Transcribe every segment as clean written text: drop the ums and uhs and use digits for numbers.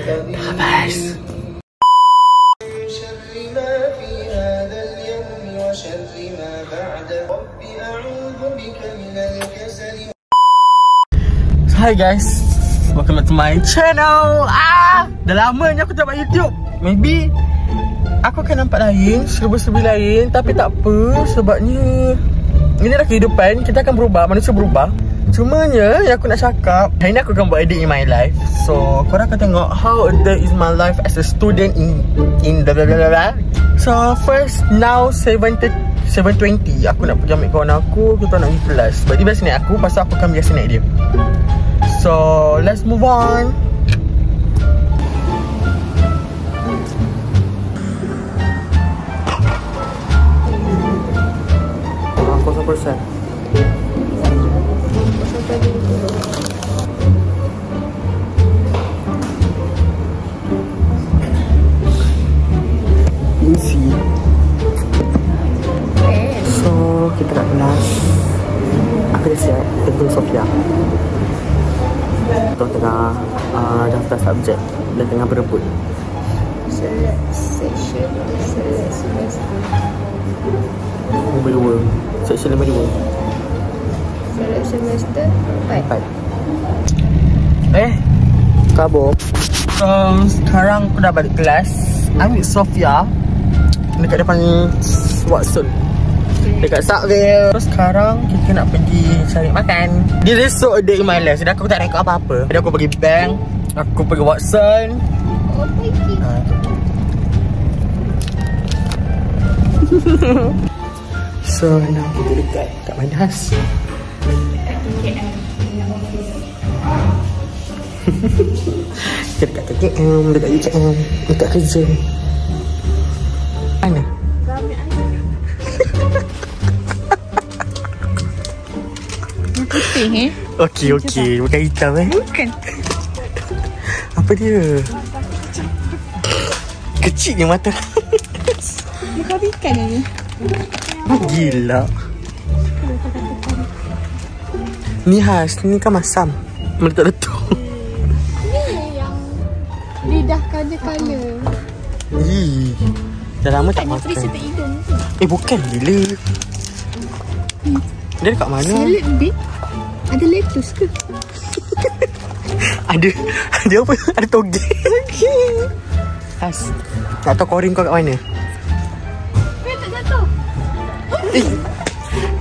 Bye. Hi guys, welcome back to my channel. Dah lamanya aku tak buat YouTube. Maybe aku akan nampak lain, serba-serbi lain. Tapi tak apa, sebabnya ini adalah kehidupan. Kita akan berubah, manusia berubah. Cumanya yang aku nak cakap, hari ni aku akan buat a day in my life. So korang akan tengok how a day is my life as a student in blah blah blah blah. So first, now 7:20 aku nak pergi ambil kawan aku. Kita nak pergi kelas. Sebab dia biasa naik aku, pasal aku akan biasa naik dia. So let's move on. Persen. Easy. So kita nak kelas. Aku dah siap tentang Sofia. Kita tengah daftar subjek dan tengah berebut. Section semester. Nombor 2. Section nombor 2. Semester 4. Kabur. Sekarang aku dah balik kelas. Ambil Sofia dekat depan Watson, dekat Subway. Terus sekarang kita nak pergi cari makan. This is so a day in my life. Jadi aku tak rekod apa-apa. Jadi aku pergi bank, aku pergi Watson. So now kita dekat kat Mandas. Kita dekat KKM, dekat UKM, dekat kerja. Mana? Putih Okey, bukan hitam Bukan. Apa dia? Kecilnya mata. Muka ikan ni. Gila. Ni khas, ni kan masam. Meletup-letup. Ni yang lidah kala-kala. Dah lama tak makan. Free satu hidung. Bukan gila. Dia dekat mana? Salad bit. Ada lettuce ke? Ada apa? Ada toge. Khas. Tak tahu korin kau kat mana? Tak jatuh.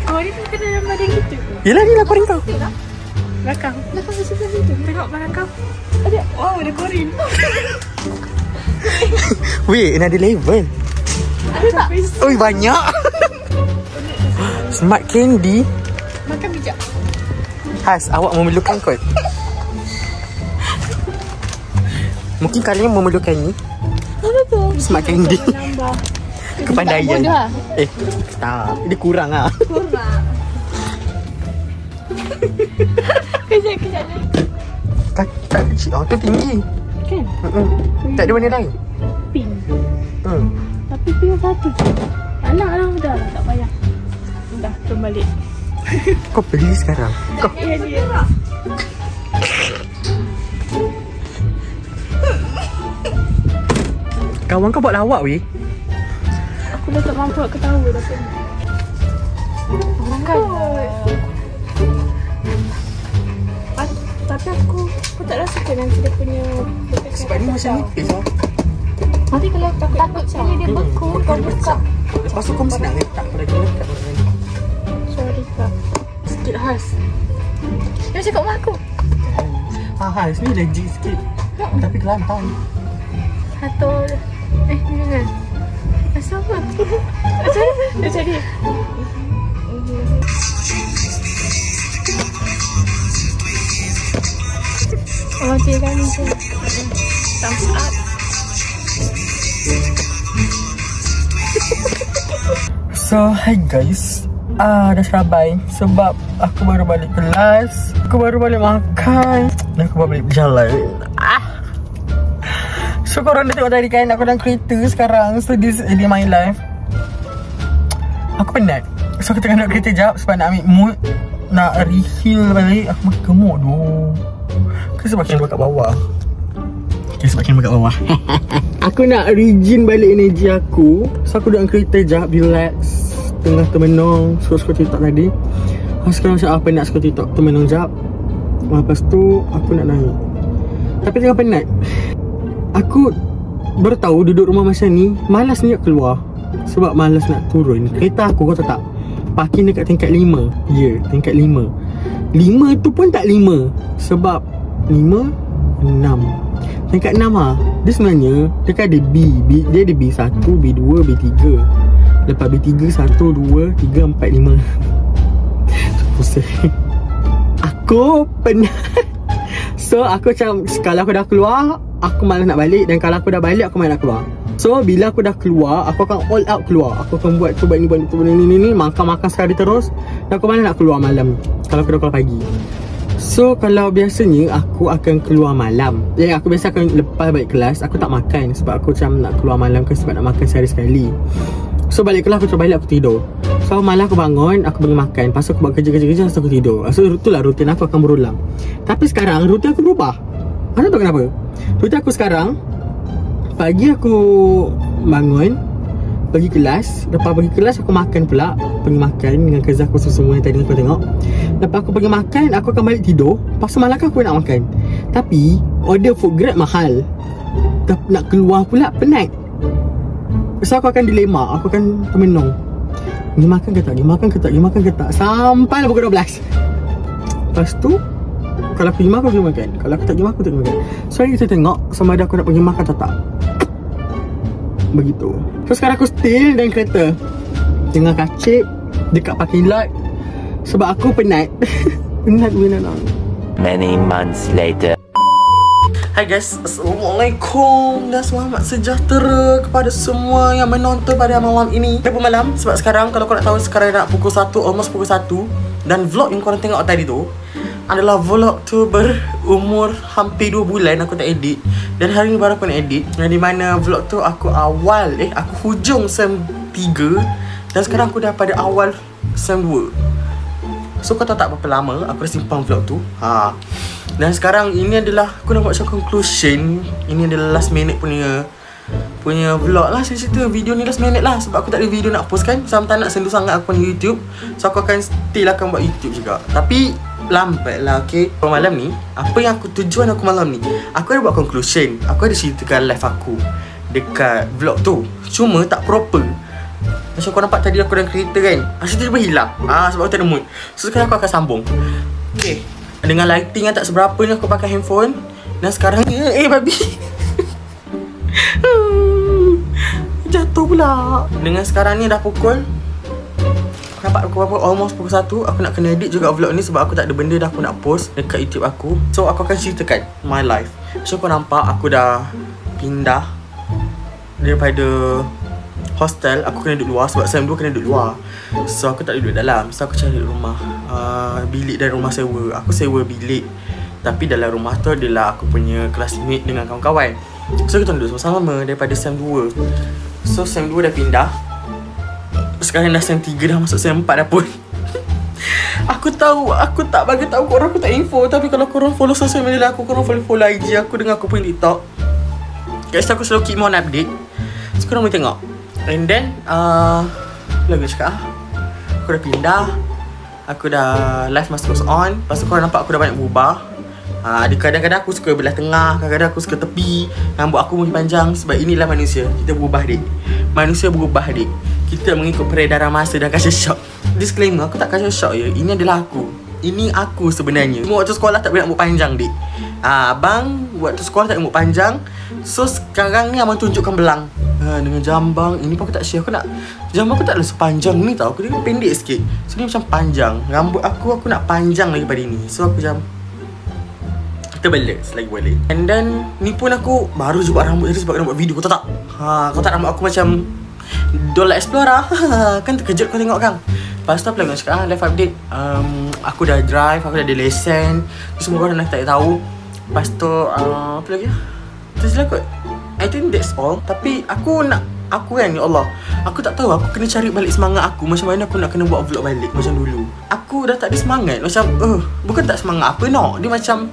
Korin tu kena dalam badan gitu. Yelah ni lah korin kau. Belakang sebelah situ. Tengok belakang. Ada. Wow, ada korin. Wait, ada level. Ada tak? Oi, banyak. Smart candy. Makan bijak. Has, awak memerlukan kot. Mungkin kalian memerlukan ni. Apa tu? Smart candy. Kepandaian. Tak. Dia kurang lah. Kurang. Kejap. Tak kecil. Oh, tu tinggi. Kan? Tak ada warna lain. Pink. Tapi pink satu je. Alah, dah lah. Tak payah. Dah, kembali. Kau beli sekarang. Kau. Ya. Kawan kau buat lawak weh. Aku dah tak mampu nak ketawa dah pun. Kan? Tapi aku tak rasa kan nanti dia punya. Sebab ni macam nipis lah. Nanti kalau takut sini dia beku, kau buka. Lepas tu kau mesti nak letak lagi letak. Sorry kak. Sikit khas. Dia cakap mak aku. Khas ni legit sikit. Tapi Kelantan. Atau ni kan. Asal apa? Macam ni. Oh, dia kan ni. Thumbs up. So, hi guys. Dah sabai sebab aku baru balik kelas. Aku baru balik makan. Dan aku baru balik berjalan. So, korang dah tengok tadi kan aku dalam kereta sekarang. So, this is my life. Aku penat. So, aku tengah duduk kereta jap sebab nak ambil mood. Nak refill balik. Aku makin gemuk tu. Ke sebab kena kat bawah. Okay, sebab kamera kat bawah. Aku nak regen balik energi aku. So aku duduk dalam kereta jap, relax, tengah termenung, scroll TikTok tadi. Sekarang macam penat scroll TikTok, termenung jap. Lepas tu aku nak naik. Tapi tengah penat. Aku baru tahu duduk rumah macam ni, malas ni nak keluar. Sebab malas nak turun. Kereta aku, kau tahu tak, parking dekat tingkat 5. Ya, tingkat 5. 5 tu pun tak 5. Sebab 5, 6. Tingkat 6 lah. Dia sebenarnya dekat ada B. Dia ada B1, B2, B3. Lepas B3, 1, 2, 3, 4, 5. Pusing. Aku penat. So aku macam, kalau aku dah keluar, aku malas nak balik. Dan kalau aku dah balik, aku malas nak keluar. So bila aku dah keluar, aku akan all out keluar. Aku akan buat tu, buat ni, buat tu, ni. Makan sekali terus. Dan aku malas nak keluar malam kalau aku dah keluar pagi. So kalau biasanya aku akan keluar malam. Aku biasa akan lepas balik kelas, aku tak makan. Sebab aku macam nak keluar malam kan, sebab nak makan sehari sekali. So balik kelas aku balik, aku tidur. So malam aku bangun, aku pergi makan. Lepas tu aku buat kerja-kerja, lepas tu aku tidur. So itulah rutin aku akan berulang. Tapi sekarang rutin aku berubah. Aku tak tahu kenapa. Rutin aku sekarang, pagi aku bangun, pergi kelas. Lepas pergi kelas aku makan pula. Pergi makan dengan kerja aku semua yang tadi kau tengok. Lepas aku pergi makan, aku akan balik tidur. Lepas tu malam aku nak makan. Tapi order food grab mahal. Nak keluar pula penat. So aku akan dilema, aku akan termenung. Pergi makan ke tak? Pergi makan ke tak? Pergi makan ke tak? Sampai pukul 12. Lepas tu kalau aku pergi makan, aku pergi makan. Kalau aku tak pergi makan, aku tak pergi makan. So hari kita tengok sama ada aku nak pergi makan atau tak. Begitu. So sekarang aku still dalam kereta, tengah kacip dekat parking lot. Sebab aku penat. Penat benar. Many months later. Hai guys, Assalamualaikum dan selamat sejahtera kepada semua yang menonton pada malam ini. Dah malam sebab sekarang kalau korang nak tahu, sekarang nak pukul 1, almost pukul 1. Dan vlog yang korang tengok tadi tu adalah vlog tu berumur hampir 2 bulan aku tak edit. Dan hari ni baru aku nak edit. Yang di mana vlog tu aku aku hujung sem 3. Dan sekarang aku dah pada awal sem 2. So kau tahu tak berapa lama aku dah simpan vlog tu. Dan sekarang ini adalah aku nak buat macam conclusion. Ini adalah last minute punya vlog lah. Saya cerita video ni last minute lah. Sebab aku tak ada video nak post kan. Sebab tak nak sendu sangat aku punya YouTube. So aku akan still akan buat YouTube juga. Tapi lambat lah, okay. Malam ni, apa yang aku tujuan aku malam ni, aku ada buat conclusion. Aku ada ceritakan live aku dekat vlog tu. Cuma tak proper. Macam kau nampak tadi aku dalam kereta kan, asyik tiba-tiba hilang. Sebab aku tak ada mood. So sekarang aku akan sambung. Okay, dengan lighting yang tak seberapa ni, aku pakai handphone. Dan sekarang ni, babi jatuh pula. Dengan sekarang ni dah pukul, nampak aku berapa? Almost pukul 1. Aku nak kena edit juga vlog ni sebab aku tak ada benda dah aku nak post dekat YouTube aku. So aku akan ceritakan my life. So kau nampak aku dah pindah daripada hostel. Aku kena duduk luar sebab sem 2 kena duduk luar. So aku tak duduk dalam. So aku cari rumah, bilik dan rumah sewa. Aku sewa bilik, tapi dalam rumah tu adalah aku punya classmate dengan kawan-kawan. So kita duduk sama-sama daripada sem 2. So sem 2 dah pindah. Sekarang dah sem 3, dah masuk sem 4 dah pun. Aku tahu, aku tak bagi tahu korang, aku tak info. Tapi kalau korang follow social media aku, korang follow IG aku dengan aku punya TikTok. Guys, aku selalu keep on update. So korang boleh tengok. And then lagu cakap aku dah pindah. Aku dah live masuk on. Lepas tu korang nampak aku dah banyak berubah. Kadang-kadang aku suka belah tengah, kadang-kadang aku suka tepi. Rambut aku mungkin panjang. Sebab inilah manusia. Kita berubah dik. Manusia berubah dik. Kita mengikut peredaran masa dan culture shock. Disclaimer, aku tak culture shock ya. Ini adalah aku. Ini aku sebenarnya. Cuma waktu sekolah tak boleh rambut panjang dik. Abang waktu sekolah tak rambut panjang. So sekarang ni abang tunjukkan belang. Dengan jambang. Ini pun aku tak share. Aku nak jambang aku tak ada sepanjang ni tau. Aku dia pendek sikit. So ni macam panjang. Rambut aku nak panjang lagi pada ni. So aku macam kita balance lagi boleh. And then ni pun aku baru je buat rambut tadi sebab nak buat video. Kau tahu tak? Kau tak rambut aku macam Dola Explorer. Kan terkejut kau tengok kan. Lepas tu apa lagi nak cakap live update. Aku dah drive. Aku dah ada lesen. Semua orang dah tak tahu. Lepas tu apa lagi? Terus lah kot. I think that's all. Tapi aku kan ya Allah, aku tak tahu. Aku kena cari balik semangat aku. Macam mana aku nak kena buat vlog balik macam dulu. Aku dah tak ada semangat. Macam bukan tak semangat apa no. Dia macam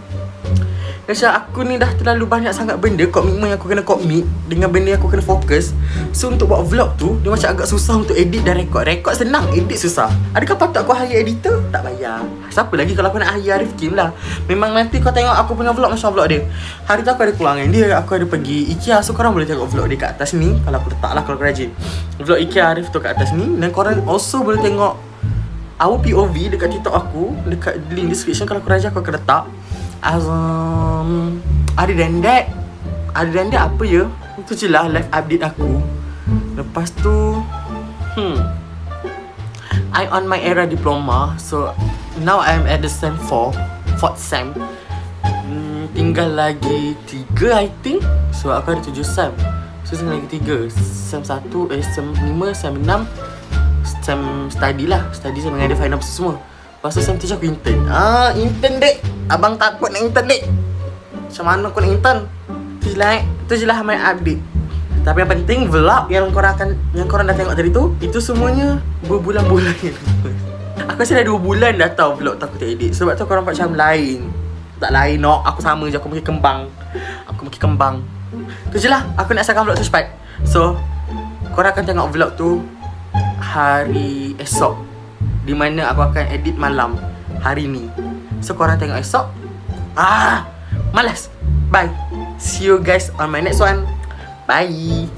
Macam aku ni dah terlalu banyak sangat benda, komitmen yang aku kena commit dengan benda yang aku kena fokus. So untuk buat vlog tu, dia macam agak susah untuk edit dan rekod. Rekod senang, edit susah. Adakah patut aku hire editor? Tak payah. Siapa lagi kalau aku nak hire Arif Kim lah. Memang nanti kau tengok aku punya vlog macam vlog dia. Hari tu aku ada keluar dengan dia, aku ada pergi IKEA. So korang boleh tengok vlog dia kat atas ni. Kalau aku letak lah, kalau aku rajin vlog IKEA Arif tu kat atas ni. Dan korang also boleh tengok our POV dekat TikTok aku, dekat link description. Kalau aku rajin aku akan letak. Other than that apa ya? Itu je lah live update aku. Lepas tu I on my era diploma. So now I'm at the sem 4, 4th sem. Tinggal lagi 3 I think. So aku ada 7 sem. So tinggal lagi 3. Sem 1, sem 5, sem 6. Sem study lah. Study saya dengan ada final semua. Lepas tu sem 7 aku intern. Intern dek. Abang takut nak intern dek. Macam mana aku nak intern? Itu je lah my update. Tapi yang penting vlog yang korang dah tengok tadi tu, itu semuanya berbulan-bulan. Aku rasa dah 2 bulan dah tahu vlog tu aku tak edit. Sebab tu korang buat macam lain. Tak lain no, aku sama je, aku makin kembang. Tu je lah, aku nak selesaikan vlog tu cepat. So korang akan tengok vlog tu hari esok, di mana aku akan edit malam hari ni. So korang tengok esok. Malas. Bye. See you guys on my next one. Bye.